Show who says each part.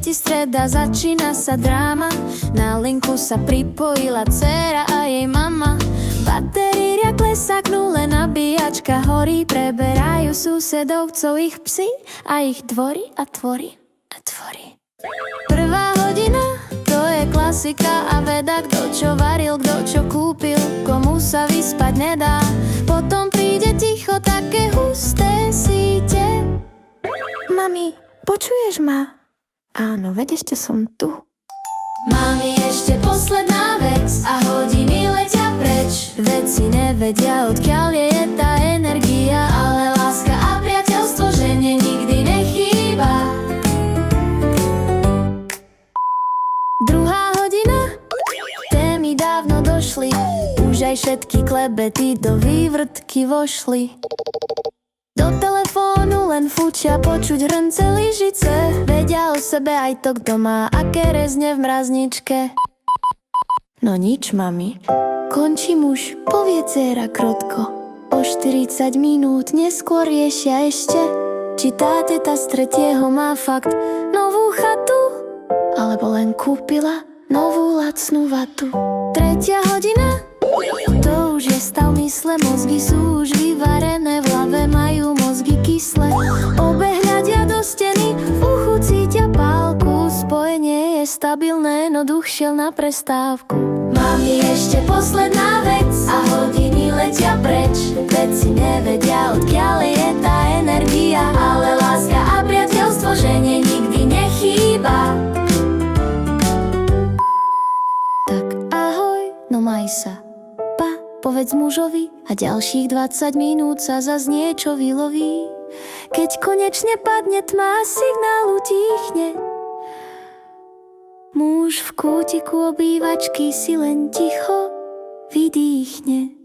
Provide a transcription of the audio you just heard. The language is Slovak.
Speaker 1: ti streda, začína sa dráma. Na linku sa pripojila dcéra a jej mama. Batéria klesaknú, len nabíjačka horí. Preberajú susedovcov ich psi a ich dvory a tvory a tvory. Prvá hodina, to je klasika a veda. Kto čo varil, kto čo kúpil, komu sa vyspať nedá. Potom príde ticho, také husté síte. Mami, počuješ ma? Áno, veď ešte som tu. Mami, ešte posledná vec a hodiny letia preč. Vedci nevedia, odkiaľ je tá energia, ale láska a priateľstvo žene nikdy nechýba. Druhá hodina, témy dávno došli. Už aj všetky klebety do vývrtky vošli. Do telefónu len fučia, počuť hrnce lyžice. Vedia o sebe aj to, kto má aké rezne v mrazničke. No nič, mami, končím už, povie dcéra krotko. O 40 minút neskôr riešia ešte, či tá teta z tretieho má fakt novú chatu, alebo len kúpila novú lacnú vatu. Tretia hodina, to už je stav mysle. Mozgy sú už vyvarené, v hlave majú mozgy kyslé. Obe hľadia do steny, v uchu cítia pálku. Spojenie je stabilné, no duch šiel na prestávku. Mami, ešte posledná vec a hodiny letia preč. Vedci nevedia, odkiaľ je tá energia, ale láska a priateľstvo žene nikdy nechýba. Tak ahoj, no maj sa. Povedz mužovi a ďalších 20 minút sa zas niečo vyloví. Keď konečne padne tma, signál utíchne. Muž v kútiku obývačky si len ticho vydýchne.